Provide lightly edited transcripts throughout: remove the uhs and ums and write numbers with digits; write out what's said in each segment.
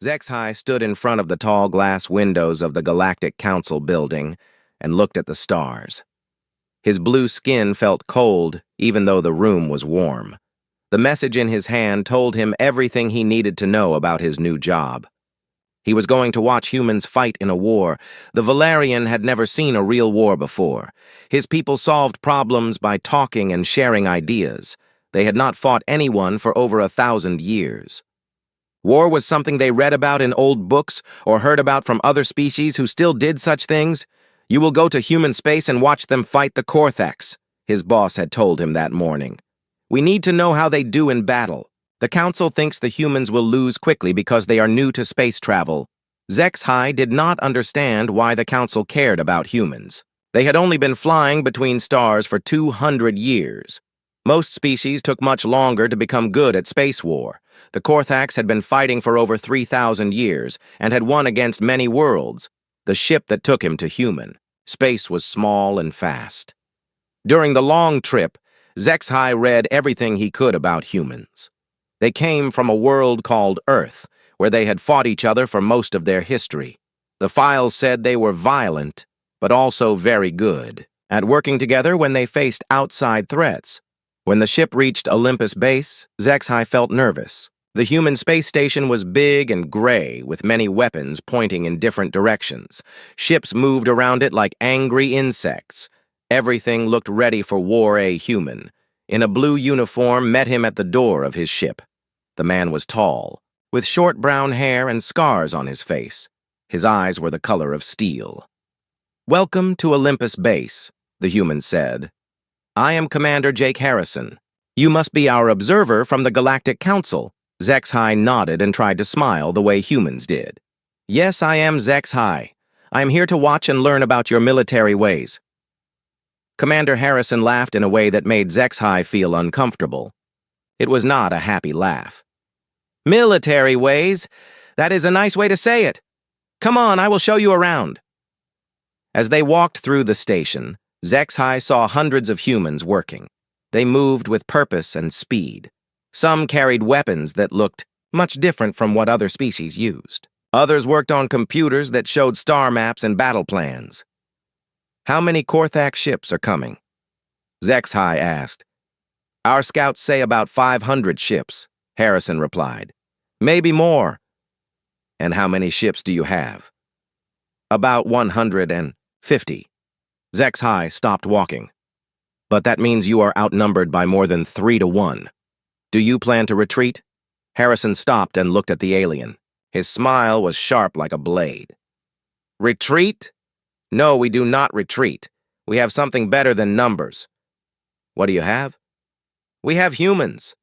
Zexhai stood in front of the tall glass windows of the Galactic Council building and looked at the stars. His blue skin felt cold, even though the room was warm. The message in his hand told him everything he needed to know about his new job. He was going to watch humans fight in a war. The Valerian had never seen a real war before. His people solved problems by talking and sharing ideas. They had not fought anyone for over 1,000 years. War was something they read about in old books or heard about from other species who still did such things. You will go to human space and watch them fight the Korthax, his boss had told him that morning. We need to know how they do in battle. The Council thinks the humans will lose quickly because they are new to space travel. Zexhai did not understand why the Council cared about humans. They had only been flying between stars for 200 years. Most species took much longer to become good at space war. The Korthax had been fighting for over 3,000 years and had won against many worlds, the ship that took him to human. Space was small and fast. During the long trip, Zexhai read everything he could about humans. They came from a world called Earth, where they had fought each other for most of their history. The files said they were violent, but also very good at working together when they faced outside threats. When the ship reached Olympus Base, Zexhai felt nervous. The human space station was big and gray, with many weapons pointing in different directions. Ships moved around it like angry insects. Everything looked ready for war. A human in a blue uniform met him at the door of his ship. The man was tall, with short brown hair and scars on his face. His eyes were the color of steel. "Welcome to Olympus Base," the human said. "I am Commander Jake Harrison. You must be our observer from the Galactic Council." Zexhai nodded and tried to smile the way humans did. "Yes, I am Zexhai. I am here to watch and learn about your military ways." Commander Harrison laughed in a way that made Zexhai feel uncomfortable. It was not a happy laugh. "Military ways? That is a nice way to say it. Come on, I will show you around." As they walked through the station, Zexhai saw hundreds of humans working. They moved with purpose and speed. Some carried weapons that looked much different from what other species used. Others worked on computers that showed star maps and battle plans. "How many Korthax ships are coming?" Zexhai asked. "Our scouts say about 500 ships," Harrison replied. "Maybe more." "And how many ships do you have?" "About 150. Zexhai stopped walking. "But that means you are outnumbered by more than 3-1. Do you plan to retreat?" Harrison stopped and looked at the alien. His smile was sharp like a blade. "Retreat? No, we do not retreat. We have something better than numbers." "What do you have?" "We have humans."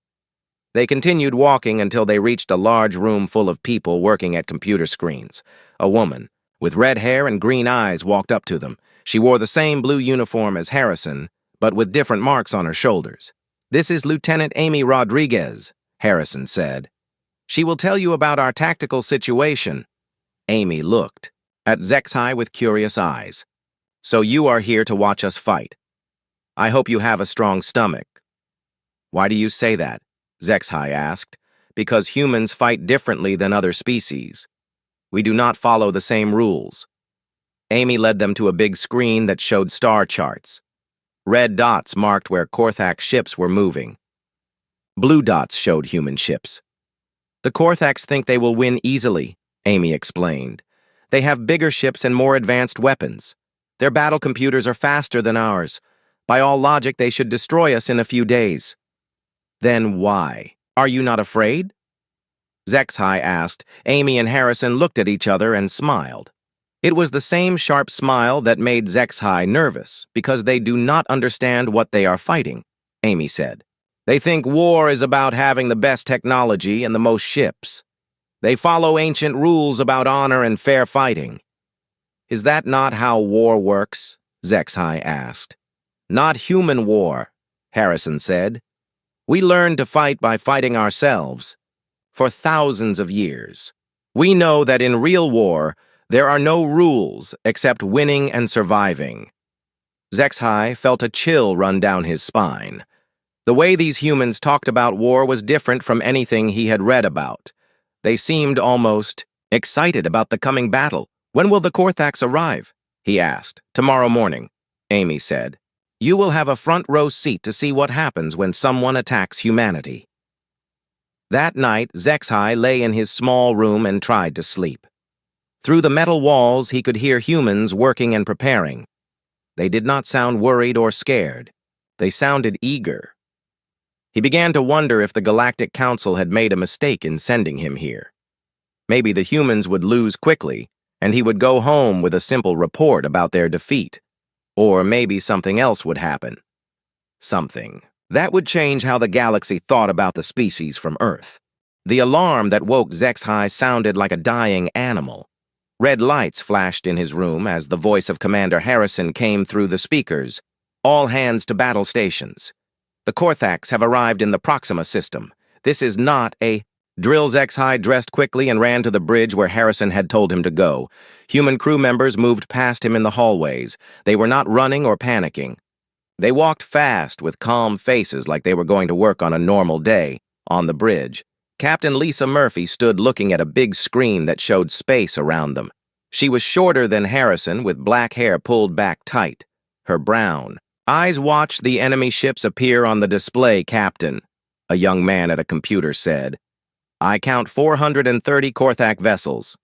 They continued walking until they reached a large room full of people working at computer screens. A woman, with red hair and green eyes, walked up to them. She wore the same blue uniform as Harrison, but with different marks on her shoulders. "This is Lieutenant Amy Rodriguez," Harrison said. "She will tell you about our tactical situation." Amy looked at Zexhai with curious eyes. "So you are here to watch us fight. I hope you have a strong stomach." "Why do you say that?" Zexhai asked. "Because humans fight differently than other species. We do not follow the same rules." Amy led them to a big screen that showed star charts. Red dots marked where Korthax ships were moving. Blue dots showed human ships. "The Korthax think they will win easily," Amy explained. "They have bigger ships and more advanced weapons. Their battle computers are faster than ours. By all logic, they should destroy us in a few days." "Then why? Are you not afraid?" Zexhai asked. Amy and Harrison looked at each other and smiled. It was the same sharp smile that made Zexhai nervous, because they do not understand what they are fighting, Amy said. "They think war is about having the best technology and the most ships. They follow ancient rules about honor and fair fighting." "Is that not how war works?" Zexhai asked. "Not human war," Harrison said. "We learned to fight by fighting ourselves. For thousands of years. We know that in real war, there are no rules except winning and surviving." Zexhai felt a chill run down his spine. The way these humans talked about war was different from anything he had read about. They seemed almost excited about the coming battle. "When will the Korthax arrive?" he asked. "Tomorrow morning," Amy said. "You will have a front row seat to see what happens when someone attacks humanity." That night, Zexhai lay in his small room and tried to sleep. Through the metal walls, he could hear humans working and preparing. They did not sound worried or scared. They sounded eager. He began to wonder if the Galactic Council had made a mistake in sending him here. Maybe the humans would lose quickly, and he would go home with a simple report about their defeat. Or maybe something else would happen. Something that would change how the galaxy thought about the species from Earth. The alarm that woke Zexhai sounded like a dying animal. Red lights flashed in his room as the voice of Commander Harrison came through the speakers. "All hands to battle stations. The Korthax have arrived in the Proxima system. This is not a..." Drill Zexhai dressed quickly and ran to the bridge where Harrison had told him to go. Human crew members moved past him in the hallways. They were not running or panicking. They walked fast with calm faces like they were going to work on a normal day. On the bridge, Captain Lisa Murphy stood looking at a big screen that showed space around them. She was shorter than Harrison, with black hair pulled back tight. Her brown eyes watched the enemy ships appear on the display. "Captain," a young man at a computer said, "I count 430 Korthak vessels.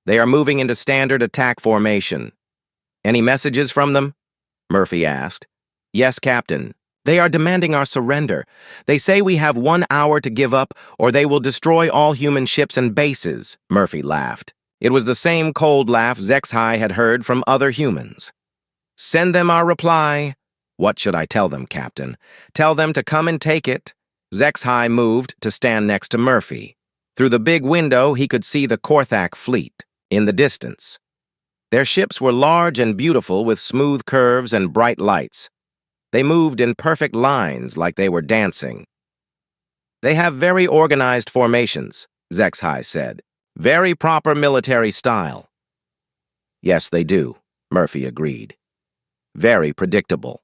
They are moving into standard attack formation." "Any messages from them?" Murphy asked. "Yes, Captain. They are demanding our surrender. They say we have 1 hour to give up, or they will destroy all human ships and bases." Murphy laughed. It was the same cold laugh Zexhai had heard from other humans. "Send them our reply." "What should I tell them, Captain?" "Tell them to come and take it." Zexhai moved to stand next to Murphy. Through the big window, he could see the Korthak fleet in the distance. Their ships were large and beautiful with smooth curves and bright lights. They moved in perfect lines like they were dancing. "They have very organized formations," Zexhai said. "Very proper military style." "Yes, they do," Murphy agreed. "Very predictable."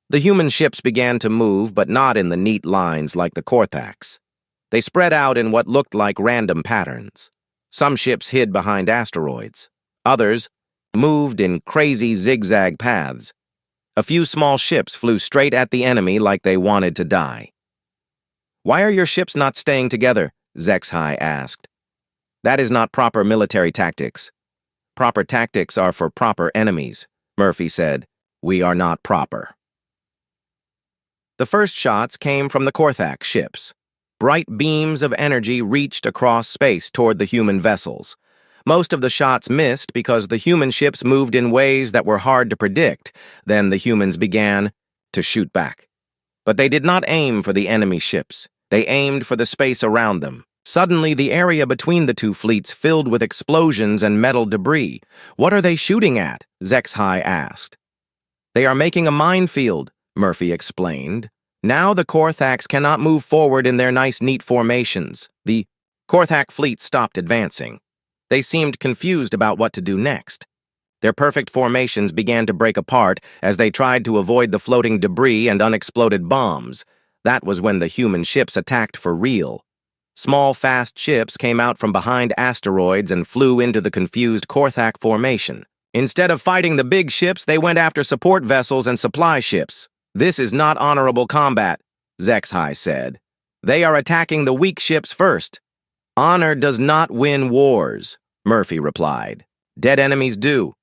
The human ships began to move, but not in the neat lines like the Korthaks. They spread out in what looked like random patterns. Some ships hid behind asteroids. Others moved in crazy zigzag paths. A few small ships flew straight at the enemy like they wanted to die. "Why are your ships not staying together?" Zexhai asked. "That is not proper military tactics." "Proper tactics are for proper enemies," Murphy said. "We are not proper." The first shots came from the Korthak ships. Bright beams of energy reached across space toward the human vessels. Most of the shots missed because the human ships moved in ways that were hard to predict. Then the humans began to shoot back. But they did not aim for the enemy ships. They aimed for the space around them. Suddenly, the area between the two fleets filled with explosions and metal debris. "What are they shooting at?" Zexhai asked. "They are making a minefield," Murphy explained. "Now the Korthaks cannot move forward in their nice, neat formations." The Korthak fleet stopped advancing. They seemed confused about what to do next. Their perfect formations began to break apart as they tried to avoid the floating debris and unexploded bombs. That was when the human ships attacked for real. Small, fast ships came out from behind asteroids and flew into the confused Korthak formation. Instead of fighting the big ships, they went after support vessels and supply ships. "This is not honorable combat," Zexhai said. "They are attacking the weak ships first." "Honor does not win wars," Murphy replied. "Dead enemies do."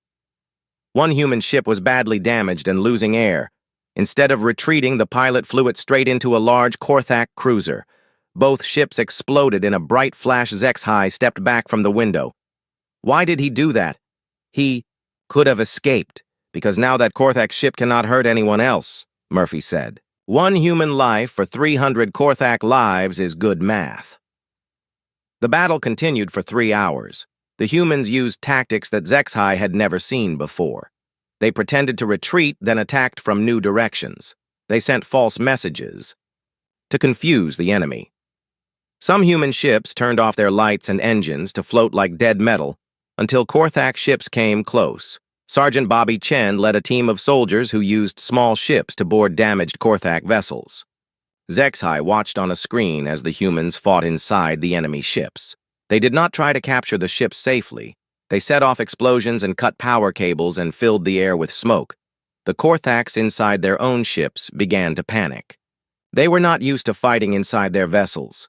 One human ship was badly damaged and losing air. Instead of retreating, the pilot flew it straight into a large Korthak cruiser. Both ships exploded in a bright flash. Zexhai stepped back from the window. Why did he do that? He could have escaped, because now that Korthak ship cannot hurt anyone else, Murphy said. 1 human life for 300 Korthak lives is good math. The battle continued for 3 hours. The humans used tactics that Zexhai had never seen before. They pretended to retreat, then attacked from new directions. They sent false messages to confuse the enemy. Some human ships turned off their lights and engines to float like dead metal until Korthak ships came close. Sergeant Bobby Chen led a team of soldiers who used small ships to board damaged Korthak vessels. Zexhai watched on a screen as the humans fought inside the enemy ships. They did not try to capture the ships safely. They set off explosions and cut power cables and filled the air with smoke. The Korthax inside their own ships began to panic. They were not used to fighting inside their vessels.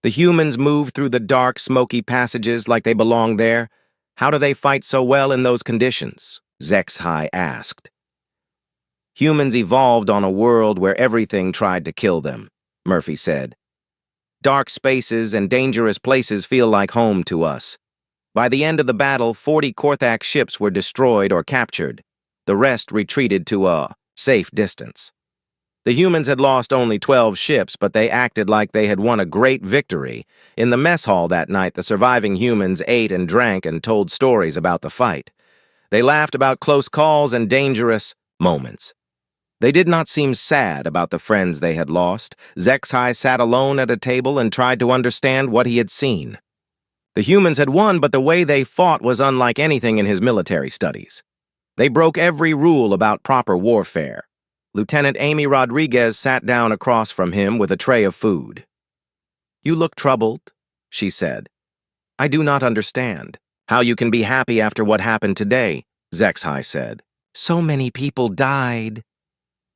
The humans moved through the dark, smoky passages like they belonged there. How do they fight so well in those conditions? Zexhai asked. Humans evolved on a world where everything tried to kill them, Murphy said. Dark spaces and dangerous places feel like home to us. By the end of the battle, 40 Korthax ships were destroyed or captured. The rest retreated to a safe distance. The humans had lost only 12 ships, but they acted like they had won a great victory. In the mess hall that night, the surviving humans ate and drank and told stories about the fight. They laughed about close calls and dangerous moments. They did not seem sad about the friends they had lost. Zexhai sat alone at a table and tried to understand what he had seen. The humans had won, but the way they fought was unlike anything in his military studies. They broke every rule about proper warfare. Lieutenant Amy Rodriguez sat down across from him with a tray of food. "You look troubled," she said. "I do not understand how you can be happy after what happened today," Zexhai said. "So many people died."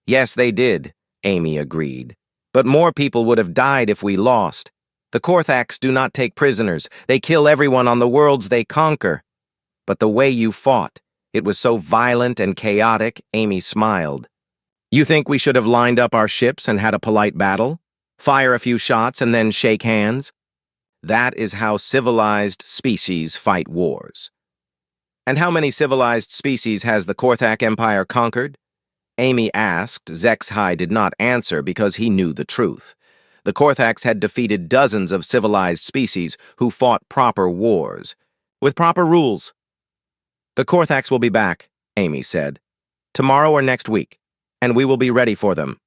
"Yes, they did," Amy agreed. "But more people would have died if we lost. The Korthax do not take prisoners. They kill everyone on the worlds they conquer. But the way you fought, it was so violent and chaotic," Amy smiled. "You think we should have lined up our ships and had a polite battle? Fire a few shots and then shake hands? That is how civilized species fight wars." "And how many civilized species has the Korthax Empire conquered?" Amy asked. Zexhai did not answer because he knew the truth. The Korthax had defeated dozens of civilized species who fought proper wars, with proper rules. "The Korthax will be back," Amy said, "tomorrow or next week, and we will be ready for them."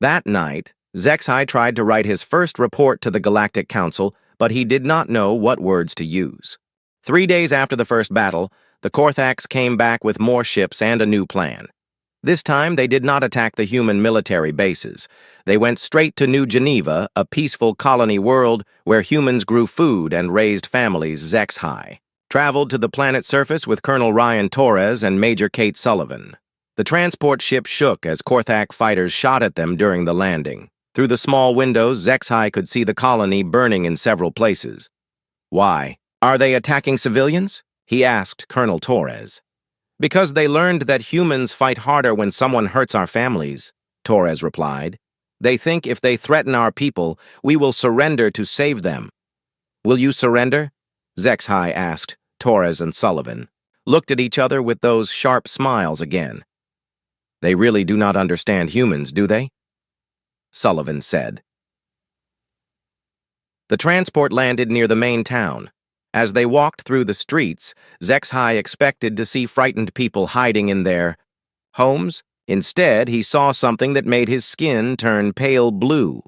That night, Zexhai tried to write his first report to the Galactic Council, but he did not know what words to use. 3 days after the first battle, the Korthax came back with more ships and a new plan. This time, they did not attack the human military bases. They went straight to New Geneva, a peaceful colony world where humans grew food and raised families. Zexhai traveled to the planet's surface with Colonel Ryan Torres and Major Kate Sullivan. The transport ship shook as Korthax fighters shot at them during the landing. Through the small windows, Zexhai could see the colony burning in several places. "Why? Are they attacking civilians?" he asked Colonel Torres. "Because they learned that humans fight harder when someone hurts our families," Torres replied. "They think if they threaten our people, we will surrender to save them." "Will you surrender?" Zexhai asked. Torres and Sullivan looked at each other with those sharp smiles again. "They really do not understand humans, do they?" Sullivan said. The transport landed near the main town. As they walked through the streets, Zexhai expected to see frightened people hiding in their homes. Instead, he saw something that made his skin turn pale blue.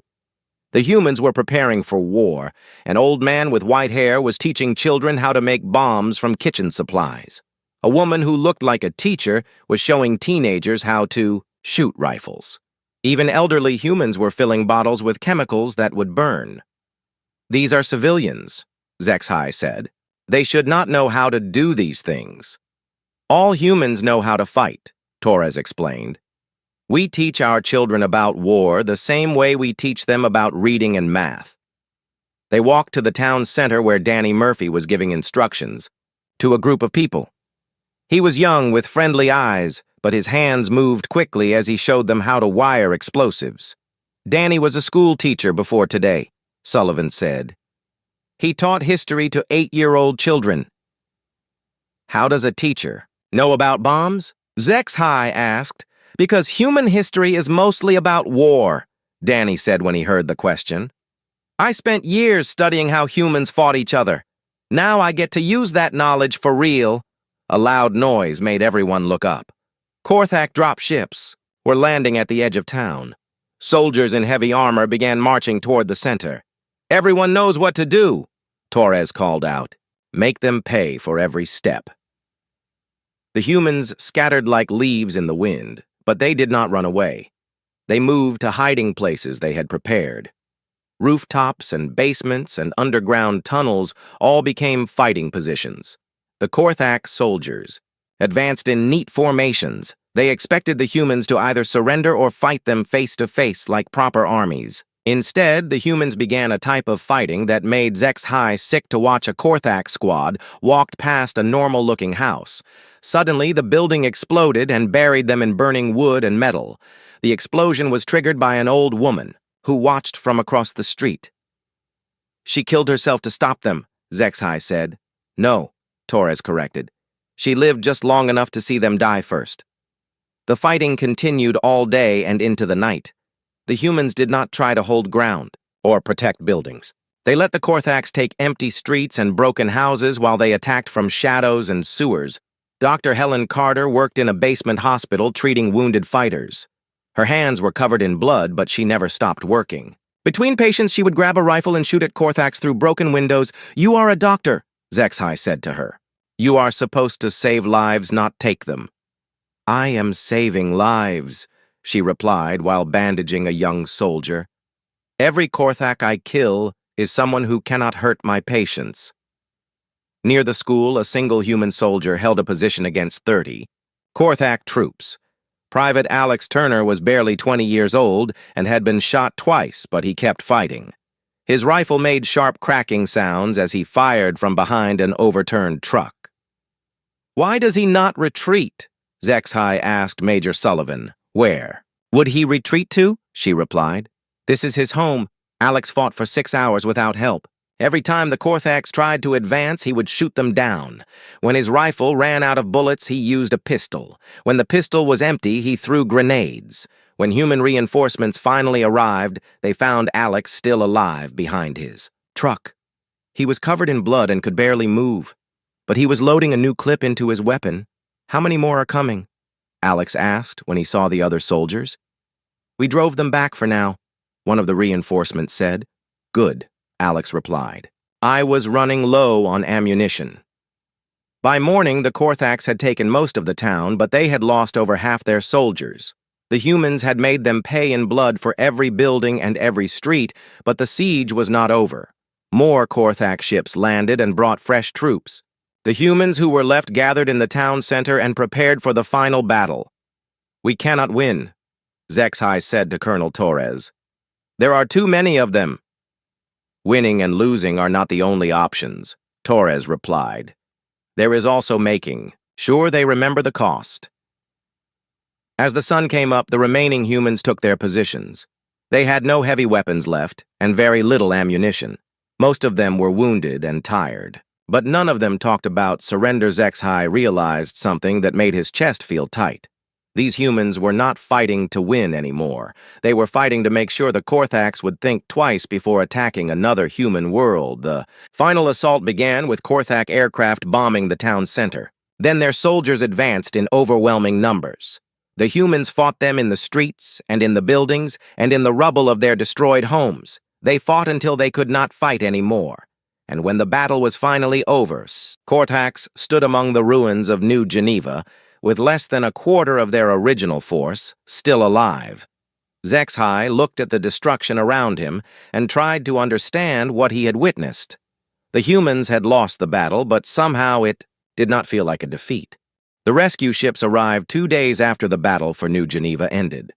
The humans were preparing for war. An old man with white hair was teaching children how to make bombs from kitchen supplies. A woman who looked like a teacher was showing teenagers how to shoot rifles. Even elderly humans were filling bottles with chemicals that would burn. "These are civilians," Zexhai said. "They should not know how to do these things." "All humans know how to fight," Torres explained. "We teach our children about war the same way we teach them about reading and math." They walked to the town center where Danny Murphy was giving instructions to a group of people. He was young with friendly eyes, but his hands moved quickly as he showed them how to wire explosives. "Danny was a school teacher before today," Sullivan said. "He taught history to 8-year-old children." "How does a teacher know about bombs?" Zexhai asked. "Because human history is mostly about war," Danny said when he heard the question. "I spent years studying how humans fought each other. Now I get to use that knowledge for real." A loud noise made everyone look up. Korthax dropships were landing at the edge of town. Soldiers in heavy armor began marching toward the center. "Everyone knows what to do," Torres called out. "Make them pay for every step." The humans scattered like leaves in the wind, but they did not run away. They moved to hiding places they had prepared. Rooftops and basements and underground tunnels all became fighting positions. The Korthak soldiers advanced in neat formations. They expected the humans to either surrender or fight them face to face like proper armies. Instead, the humans began a type of fighting that made HFY sick to watch. A Korthak squad walked past a normal-looking house. Suddenly, the building exploded and buried them in burning wood and metal. The explosion was triggered by an old woman who watched from across the street. "She killed herself to stop them," HFY said. "No," Torres corrected. "She lived just long enough to see them die first." The fighting continued all day and into the night. The humans did not try to hold ground or protect buildings. They let the Korthaks take empty streets and broken houses while they attacked from shadows and sewers. Dr. Helen Carter worked in a basement hospital treating wounded fighters. Her hands were covered in blood, but she never stopped working. Between patients, she would grab a rifle and shoot at Korthaks through broken windows. "You are a doctor," HFY said to her. "You are supposed to save lives, not take them." "I am saving lives," she replied while bandaging a young soldier. "Every Korthak I kill is someone who cannot hurt my patients." Near the school, a single human soldier held a position against 30 Korthak troops. Private Alex Turner was barely 20 years old and had been shot twice, but he kept fighting. His rifle made sharp cracking sounds as he fired from behind an overturned truck. "Why does he not retreat?" HFY asked Major Sullivan. "Where would he retreat to?" she replied. "This is his home. Alex fought for 6 hours without help. Every time the Korthaks tried to advance, he would shoot them down. When his rifle ran out of bullets, he used a pistol. When the pistol was empty, he threw grenades. When human reinforcements finally arrived, they found Alex still alive behind his truck. He was covered in blood and could barely move. But he was loading a new clip into his weapon. How many more are coming?" Alex asked when he saw the other soldiers. "We drove them back for now," one of the reinforcements said. "Good," Alex replied. "I was running low on ammunition." By morning, the Korthaks had taken most of the town, but they had lost over half their soldiers. The humans had made them pay in blood for every building and every street, but the siege was not over. More Korthak ships landed and brought fresh troops. The humans who were left gathered in the town center and prepared for the final battle. "We cannot win," HFY said to Colonel Torres. "There are too many of them." "Winning and losing are not the only options," Torres replied. "There is also making sure they remember the cost." As the sun came up, the remaining humans took their positions. They had no heavy weapons left and very little ammunition. Most of them were wounded and tired. But none of them talked about surrender. HFY realized something that made his chest feel tight. These humans were not fighting to win anymore. They were fighting to make sure the Korthaks would think twice before attacking another human world. The final assault began with Korthak aircraft bombing the town center. Then their soldiers advanced in overwhelming numbers. The humans fought them in the streets and in the buildings and in the rubble of their destroyed homes. They fought until they could not fight anymore. And when the battle was finally over, Korthaks stood among the ruins of New Geneva, with less than a quarter of their original force still alive. HFY looked at the destruction around him and tried to understand what he had witnessed. The humans had lost the battle, but somehow it did not feel like a defeat. The rescue ships arrived 2 days after the battle for New Geneva ended.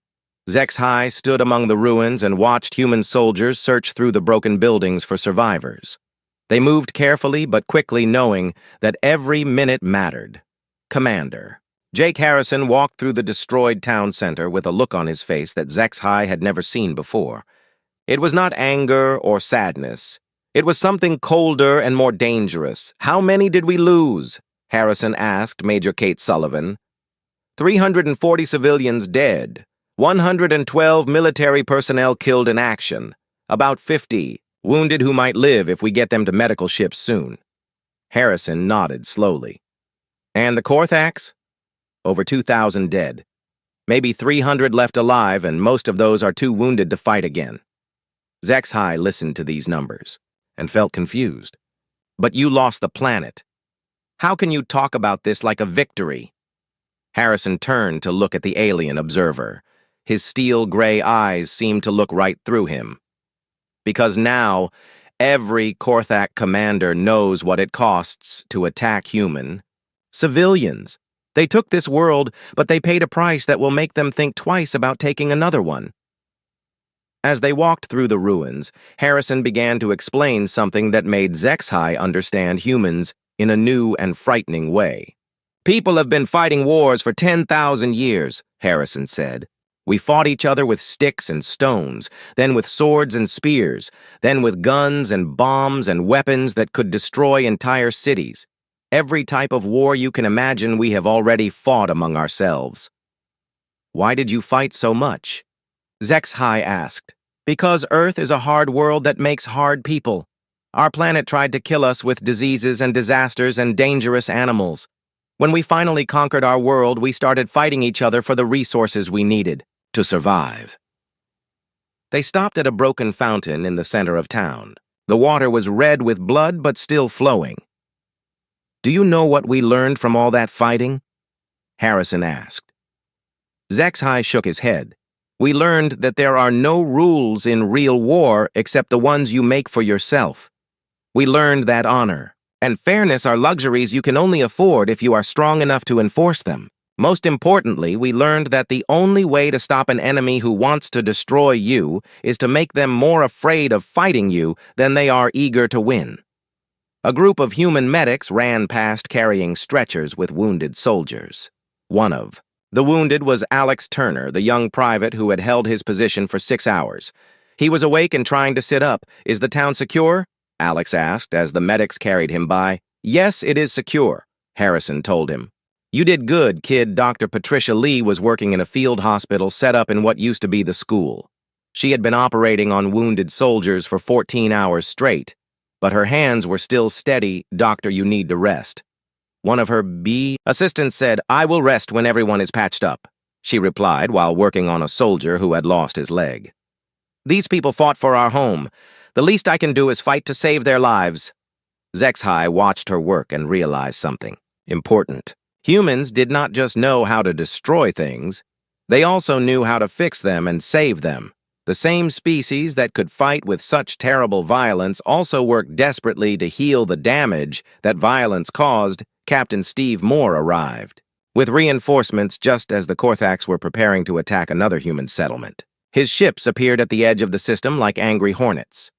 HFY stood among the ruins and watched human soldiers search through the broken buildings for survivors. They moved carefully but quickly, knowing that every minute mattered. Commander Jake Harrison walked through the destroyed town center with a look on his face that HFY had never seen before. It was not anger or sadness. It was something colder and more dangerous. "How many did we lose?" Harrison asked Major Kate Sullivan. 340 civilians dead. 112 military personnel killed in action. About 50 wounded who might live if we get them to medical ships soon. Harrison nodded slowly. "And the Korthaks?" "Over 2,000 dead. Maybe 300 left alive, and most of those are too wounded to fight again." HFY listened to these numbers and felt confused. "But you lost the planet. How can you talk about this like a victory?" Harrison turned to look at the alien observer. His steel gray eyes seemed to look right through him. Because now, every Korthak commander knows what it costs to attack human civilians. They took this world, but they paid a price that will make them think twice about taking another one. As they walked through the ruins, Harrison began to explain something that made HFY understand humans in a new and frightening way. People have been fighting wars for 10,000 years, Harrison said. We fought each other with sticks and stones, then with swords and spears, then with guns and bombs and weapons that could destroy entire cities. Every type of war you can imagine we have already fought among ourselves. Why did you fight so much? HFY asked. Because Earth is a hard world that makes hard people. Our planet tried to kill us with diseases and disasters and dangerous animals. When we finally conquered our world, we started fighting each other for the resources we needed to survive. They stopped at a broken fountain in the center of town. The water was red with blood but still flowing. Do you know what we learned from all that fighting? Harrison asked. HFY shook his head. We learned that there are no rules in real war except the ones you make for yourself. We learned that honor and fairness are luxuries you can only afford if you are strong enough to enforce them. Most importantly, we learned that the only way to stop an enemy who wants to destroy you is to make them more afraid of fighting you than they are eager to win. A group of human medics ran past carrying stretchers with wounded soldiers. One of the wounded was Alex Turner, the young private who had held his position for 6 hours. He was awake and trying to sit up. Is the town secure? Alex asked as the medics carried him by. Yes, it is secure, Harrison told him. You did good, kid. Dr. Patricia Lee was working in a field hospital set up in what used to be the school. She had been operating on wounded soldiers for 14 hours straight, but her hands were still steady. Doctor, you need to rest. One of her assistants said, I will rest when everyone is patched up, she replied while working on a soldier who had lost his leg. These people fought for our home. The least I can do is fight to save their lives. HFY watched her work and realized something important. Humans did not just know how to destroy things, they also knew how to fix them and save them. The same species that could fight with such terrible violence also worked desperately to heal the damage that violence caused. Captain Steve Moore arrived, with reinforcements just as the Korthaks were preparing to attack another human settlement. His ships appeared at the edge of the system like angry hornets.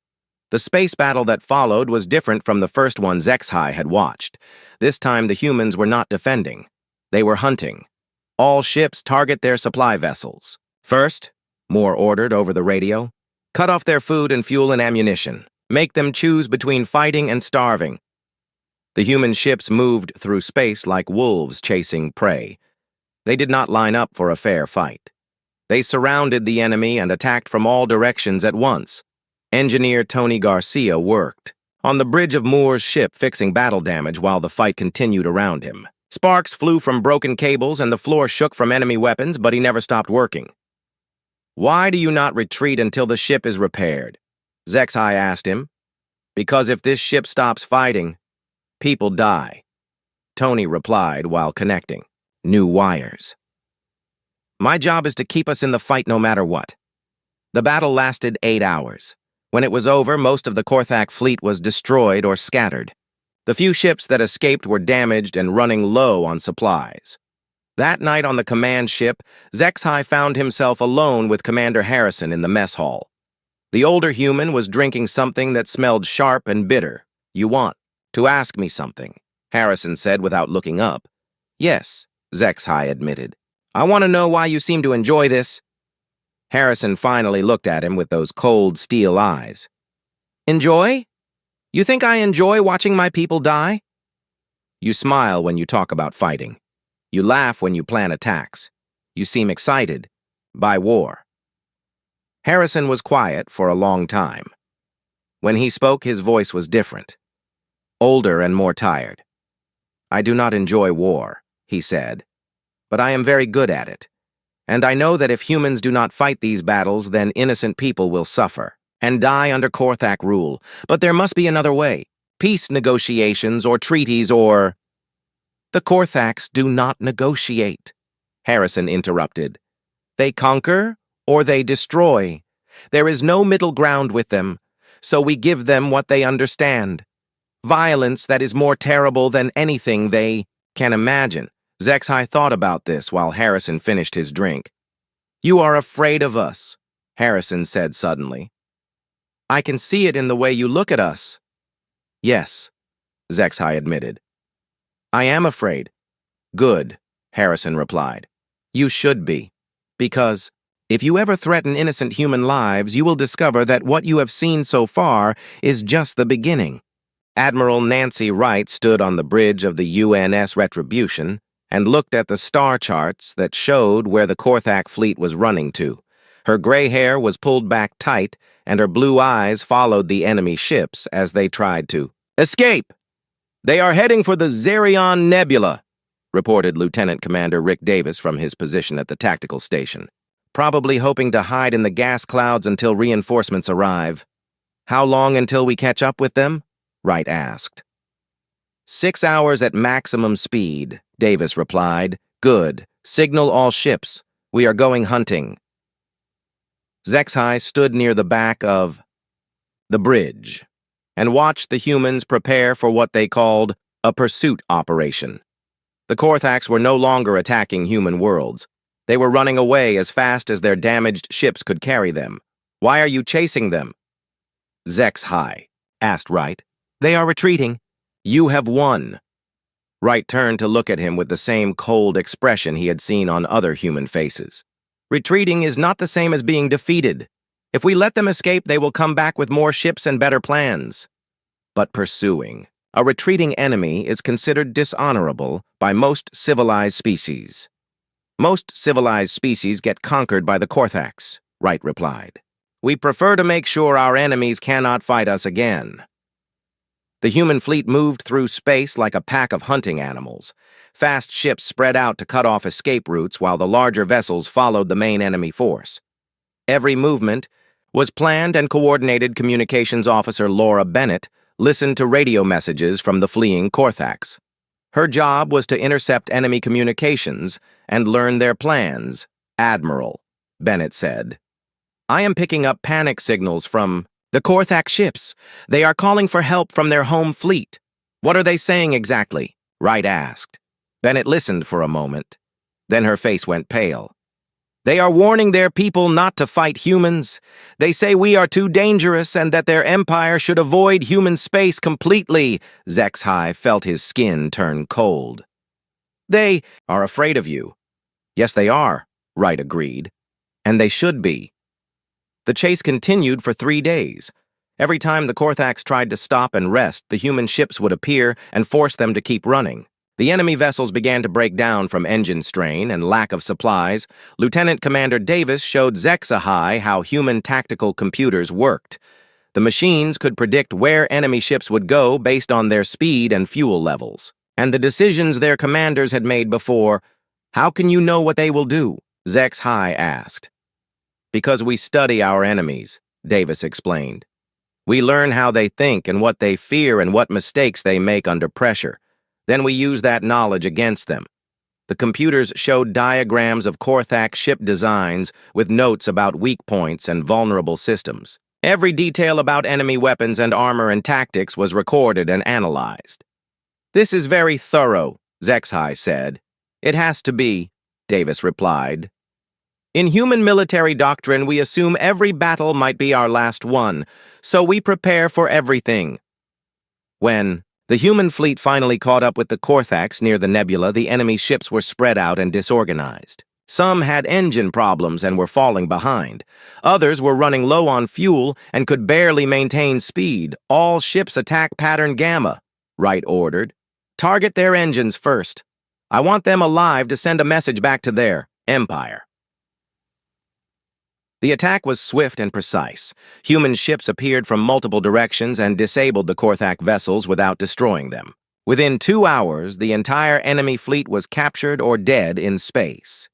The space battle that followed was different from the first one HFY had watched. This time the humans were not defending. They were hunting. All ships target their supply vessels. First, Moore ordered over the radio, cut off their food and fuel and ammunition. Make them choose between fighting and starving. The human ships moved through space like wolves chasing prey. They did not line up for a fair fight. They surrounded the enemy and attacked from all directions at once. Engineer Tony Garcia worked on the bridge of Moore's ship fixing battle damage while the fight continued around him. Sparks flew from broken cables and the floor shook from enemy weapons, but he never stopped working. Why do you not retreat until the ship is repaired? HFY asked him. Because if this ship stops fighting, people die, Tony replied while connecting new wires. My job is to keep us in the fight no matter what. The battle lasted 8 hours. When it was over, most of the Korthak fleet was destroyed or scattered. The few ships that escaped were damaged and running low on supplies. That night on the command ship, HFY found himself alone with Commander Harrison in the mess hall. The older human was drinking something that smelled sharp and bitter. You want to ask me something, Harrison said without looking up. Yes, HFY admitted. I want to know why you seem to enjoy this. Harrison finally looked at him with those cold steel eyes. Enjoy? You think I enjoy watching my people die? You smile when you talk about fighting. You laugh when you plan attacks. You seem excited by war. Harrison was quiet for a long time. When he spoke, his voice was different, older and more tired. I do not enjoy war, he said, but I am very good at it. And I know that if humans do not fight these battles, then innocent people will suffer and die under Korthak rule. But there must be another way. Peace negotiations or treaties or... The Korthaks do not negotiate, Harrison interrupted. They conquer or they destroy. There is no middle ground with them, so we give them what they understand. Violence that is more terrible than anything they can imagine. Zexhai thought about this while Harrison finished his drink. You are afraid of us, Harrison said suddenly. I can see it in the way you look at us. Yes, Zexhai admitted. I am afraid. Good, Harrison replied. You should be. Because if you ever threaten innocent human lives, you will discover that what you have seen so far is just the beginning. Admiral Nancy Wright stood on the bridge of the UNS Retribution and looked at the star charts that showed where the Korthak fleet was running to. Her gray hair was pulled back tight, and her blue eyes followed the enemy ships as they tried to escape. They are heading for the Zerion Nebula, reported Lieutenant Commander Rick Davis from his position at the tactical station, probably hoping to hide in the gas clouds until reinforcements arrive. How long until we catch up with them? Wright asked. 6 hours at maximum speed, Davis replied. Good. Signal all ships. We are going hunting. Zexhai stood near the back of the bridge and watched the humans prepare for what they called a pursuit operation. The Korthaks were no longer attacking human worlds. They were running away as fast as their damaged ships could carry them. Why are you chasing them? Zexhai asked Wright. They are retreating. You have won. Wright turned to look at him with the same cold expression he had seen on other human faces. Retreating is not the same as being defeated. If we let them escape, they will come back with more ships and better plans. But pursuing a retreating enemy is considered dishonorable by most civilized species. Most civilized species get conquered by the Korthaks, Wright replied. We prefer to make sure our enemies cannot fight us again. The human fleet moved through space like a pack of hunting animals. Fast ships spread out to cut off escape routes while the larger vessels followed the main enemy force. Every movement was planned, and Coordinated Communications Officer Laura Bennett listened to radio messages from the fleeing Korthaks. Her job was to intercept enemy communications and learn their plans. Admiral, Bennett said. I am picking up panic signals from the Korthak ships. They are calling for help from their home fleet. What are they saying exactly? Wright asked. Bennett listened for a moment. Then her face went pale. They are warning their people not to fight humans. They say we are too dangerous and that their empire should avoid human space completely. Zexhai felt his skin turn cold. They are afraid of you. Yes, they are, Wright agreed. And they should be. The chase continued for 3 days. Every time the Korthaks tried to stop and rest, the human ships would appear and force them to keep running. The enemy vessels began to break down from engine strain and lack of supplies. Lieutenant Commander Davis showed Zexhai how human tactical computers worked. The machines could predict where enemy ships would go based on their speed and fuel levels, and the decisions their commanders had made before. How can you know what they will do? Zexhai asked. Because we study our enemies, Davis explained. We learn how they think and what they fear and what mistakes they make under pressure. Then we use that knowledge against them. The computers showed diagrams of Korthak ship designs with notes about weak points and vulnerable systems. Every detail about enemy weapons and armor and tactics was recorded and analyzed. This is very thorough, Zexhai said. It has to be, Davis replied. In human military doctrine, we assume every battle might be our last one, so we prepare for everything. When the human fleet finally caught up with the Korthaks near the nebula, the enemy ships were spread out and disorganized. Some had engine problems and were falling behind. Others were running low on fuel and could barely maintain speed. All ships attack pattern Gamma, Wright ordered. Target their engines first. I want them alive to send a message back to their empire. The attack was swift and precise. Human ships appeared from multiple directions and disabled the Korthak vessels without destroying them. Within 2 hours, the entire enemy fleet was captured or dead in space.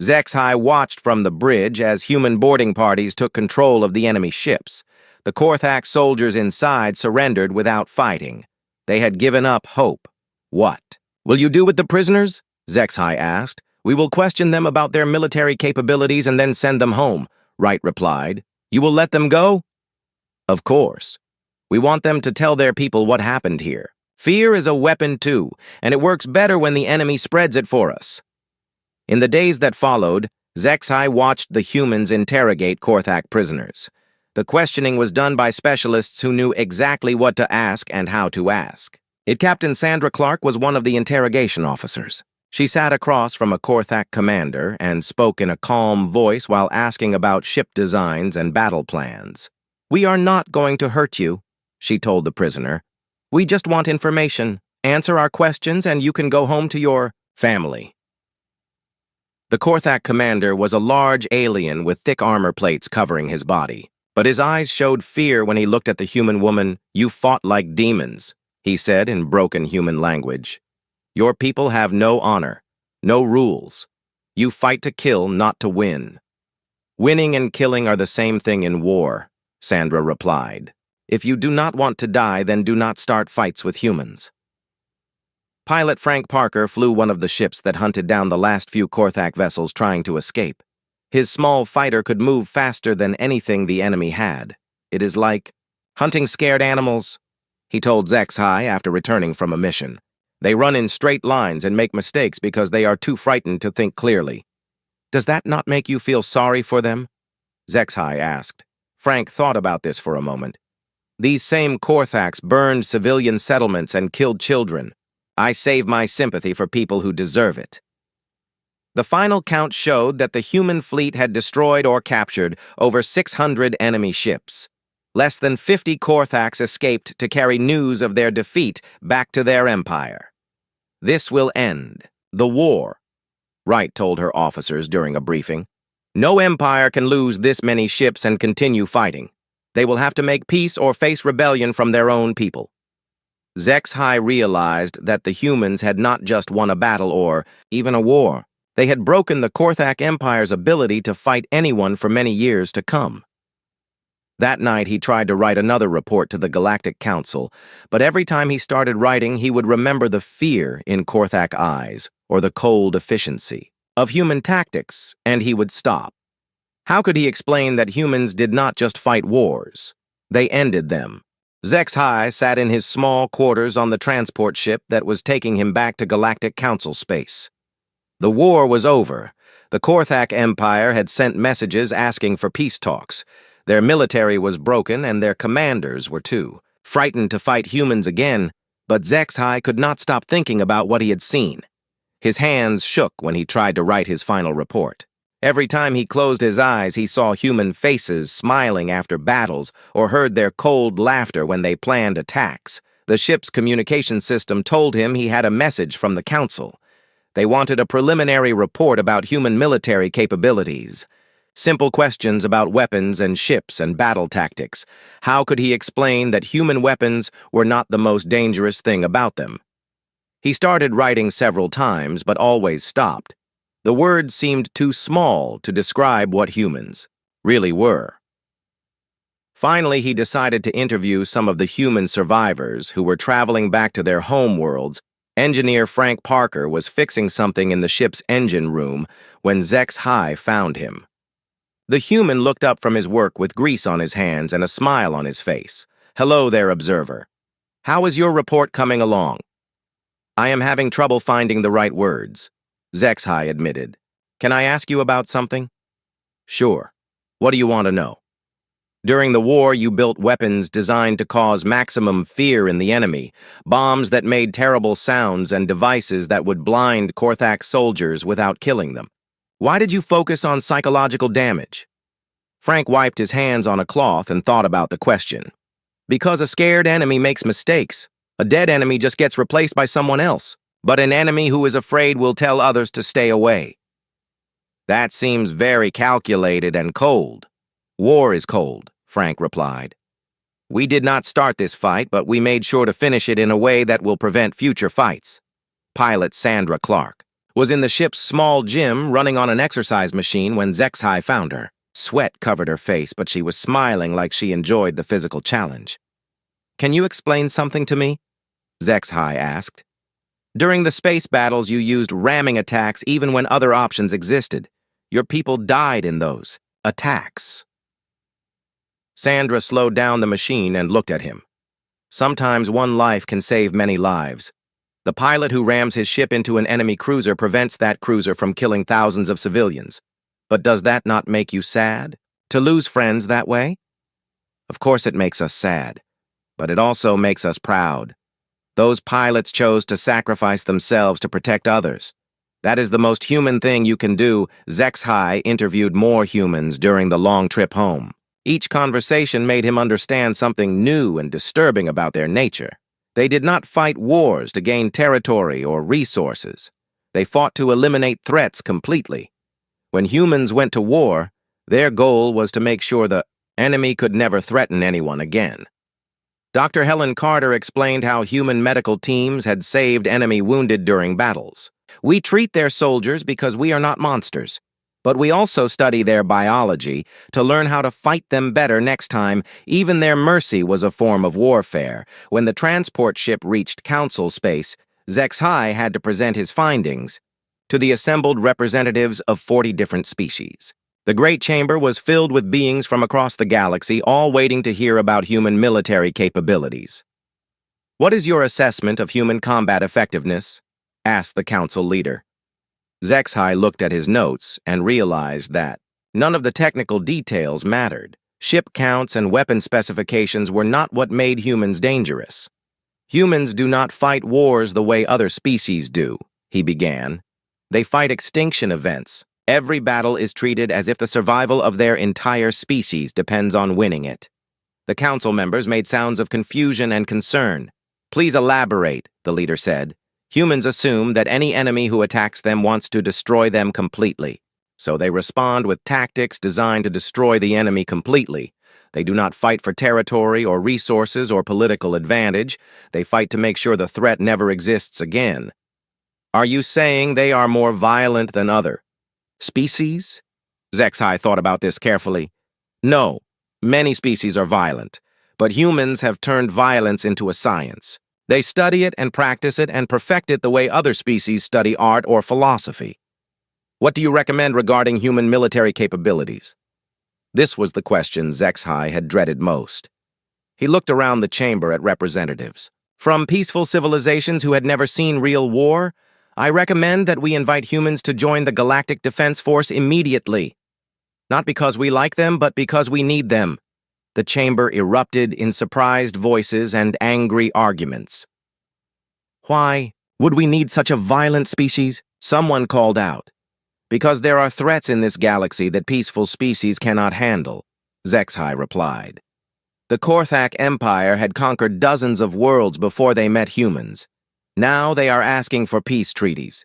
Zexhai watched from the bridge as human boarding parties took control of the enemy ships. The Korthak soldiers inside surrendered without fighting. They had given up hope. What will you do with the prisoners? Zexhai asked. We will question them about their military capabilities and then send them home, Wright replied. You will let them go? Of course. We want them to tell their people what happened here. Fear is a weapon too, and it works better when the enemy spreads it for us. In the days that followed, HFY watched the humans interrogate Korthak prisoners. The questioning was done by specialists who knew exactly what to ask and how to ask. Captain Sandra Clark was one of the interrogation officers. She sat across from a Korthak commander and spoke in a calm voice while asking about ship designs and battle plans. We are not going to hurt you, she told the prisoner. We just want information. Answer our questions and you can go home to your family. The Korthak commander was a large alien with thick armor plates covering his body, but his eyes showed fear when he looked at the human woman. You fought like demons, he said in broken human language. Your people have no honor, no rules. You fight to kill, not to win. Winning and killing are the same thing in war, Sandra replied. If you do not want to die, then do not start fights with humans. Pilot Frank Parker flew one of the ships that hunted down the last few Korthak vessels trying to escape. His small fighter could move faster than anything the enemy had. It is like hunting scared animals, he told HFY after returning from a mission. They run in straight lines and make mistakes because they are too frightened to think clearly. Does that not make you feel sorry for them? HFY asked. Frank thought about this for a moment. These same Korthaks burned civilian settlements and killed children. I save my sympathy for people who deserve it. The final count showed that the human fleet had destroyed or captured over 600 enemy ships. Less than 50 Korthaks escaped to carry news of their defeat back to their empire. This will end the war, Wright told her officers during a briefing. No empire can lose this many ships and continue fighting. They will have to make peace or face rebellion from their own people. HFY realized that the humans had not just won a battle or even a war. They had broken the Korthak Empire's ability to fight anyone for many years to come. That night, he tried to write another report to the Galactic Council, but every time he started writing, he would remember the fear in Korthak eyes or the cold efficiency of human tactics, and he would stop. How could he explain that humans did not just fight wars? They ended them. HFY sat in his small quarters on the transport ship that was taking him back to Galactic Council space. The war was over. The Korthak Empire had sent messages asking for peace talks. Their military was broken and their commanders were too, frightened to fight humans again, but HFY could not stop thinking about what he had seen. His hands shook when he tried to write his final report. Every time he closed his eyes, he saw human faces smiling after battles or heard their cold laughter when they planned attacks. The ship's communication system told him he had a message from the council. They wanted a preliminary report about human military capabilities. Simple questions about weapons and ships and battle tactics. How could he explain that human weapons were not the most dangerous thing about them? He started writing several times, but always stopped. The words seemed too small to describe what humans really were. Finally, he decided to interview some of the human survivors who were traveling back to their home worlds. Engineer Frank Parker was fixing something in the ship's engine room when HFY found him. The human looked up from his work with grease on his hands and a smile on his face. Hello there, observer. How is your report coming along? I am having trouble finding the right words, HFY admitted. Can I ask you about something? Sure. What do you want to know? During the war, you built weapons designed to cause maximum fear in the enemy, bombs that made terrible sounds and devices that would blind Korthak soldiers without killing them. Why did you focus on psychological damage? Frank wiped his hands on a cloth and thought about the question. Because a scared enemy makes mistakes. A dead enemy just gets replaced by someone else. But an enemy who is afraid will tell others to stay away. That seems very calculated and cold. War is cold, Frank replied. We did not start this fight, but we made sure to finish it in a way that will prevent future fights. Pilot Sandra Clark was in the ship's small gym running on an exercise machine when HFY found her. Sweat covered her face, but she was smiling like she enjoyed the physical challenge. Can you explain something to me? HFY asked. During the space battles, you used ramming attacks even when other options existed. Your people died in those attacks. Sandra slowed down the machine and looked at him. Sometimes one life can save many lives. The pilot who rams his ship into an enemy cruiser prevents that cruiser from killing thousands of civilians. But does that not make you sad? To lose friends that way? Of course it makes us sad, but it also makes us proud. Those pilots chose to sacrifice themselves to protect others. That is the most human thing you can do. HFY interviewed more humans during the long trip home. Each conversation made him understand something new and disturbing about their nature. They did not fight wars to gain territory or resources. They fought to eliminate threats completely. When humans went to war, their goal was to make sure the enemy could never threaten anyone again. Dr. Helen Carter explained how human medical teams had saved enemy wounded during battles. We treat their soldiers because we are not monsters, but we also study their biology to learn how to fight them better next time. Even their mercy was a form of warfare. When the transport ship reached Council space, HFY had to present his findings to the assembled representatives of 40 different species. The Great Chamber was filled with beings from across the galaxy, all waiting to hear about human military capabilities. "What is your assessment of human combat effectiveness?" asked the council leader. HFY looked at his notes and realized that none of the technical details mattered. Ship counts and weapon specifications were not what made humans dangerous. "Humans do not fight wars the way other species do," he began. "They fight extinction events. Every battle is treated as if the survival of their entire species depends on winning it." The council members made sounds of confusion and concern. "Please elaborate," the leader said. "Humans assume that any enemy who attacks them wants to destroy them completely. So they respond with tactics designed to destroy the enemy completely. They do not fight for territory or resources or political advantage. They fight to make sure the threat never exists again." "Are you saying they are more violent than other species?" HFY thought about this carefully. "No, many species are violent, but humans have turned violence into a science. They study it and practice it and perfect it the way other species study art or philosophy." "What do you recommend regarding human military capabilities?" This was the question HFY had dreaded most. He looked around the chamber at representatives. "From peaceful civilizations who had never seen real war, I recommend that we invite humans to join the Galactic Defense Force immediately. Not because we like them, but because we need them." The chamber erupted in surprised voices and angry arguments. "Why would we need such a violent species?" someone called out. "Because there are threats in this galaxy that peaceful species cannot handle," HFY replied. The Korthak Empire had conquered dozens of worlds before they met humans. Now they are asking for peace treaties.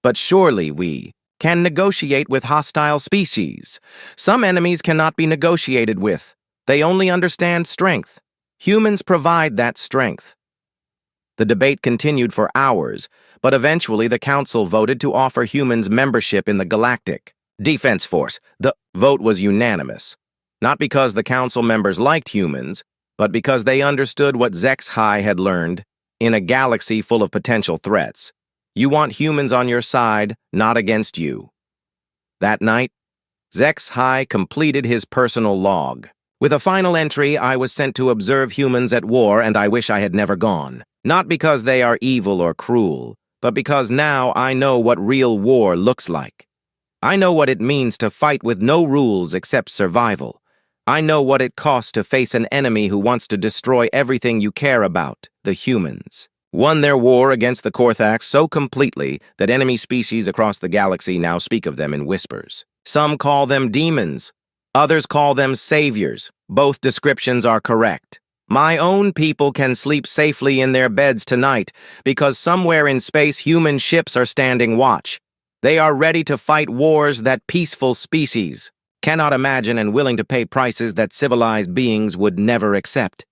"But surely we can negotiate with hostile species. Some enemies cannot be negotiated with. They only understand strength. Humans provide that strength." The debate continued for hours, but eventually the council voted to offer humans membership in the Galactic Defense Force. The vote was unanimous, not because the council members liked humans, but because they understood what HFY had learned. In a galaxy full of potential threats, you want humans on your side, not against you. That night, HFY completed his personal log. With a final entry, "I was sent to observe humans at war, and I wish I had never gone. Not because they are evil or cruel, but because now I know what real war looks like. I know what it means to fight with no rules except survival. I know what it costs to face an enemy who wants to destroy everything you care about, the humans." Won their war against the Korthaks so completely that enemy species across the galaxy now speak of them in whispers. Some call them demons. Others call them saviors. Both descriptions are correct. My own people can sleep safely in their beds tonight because somewhere in space human ships are standing watch. They are ready to fight wars that peaceful species cannot imagine and willing to pay prices that civilized beings would never accept.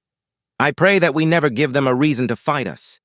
I pray that we never give them a reason to fight us.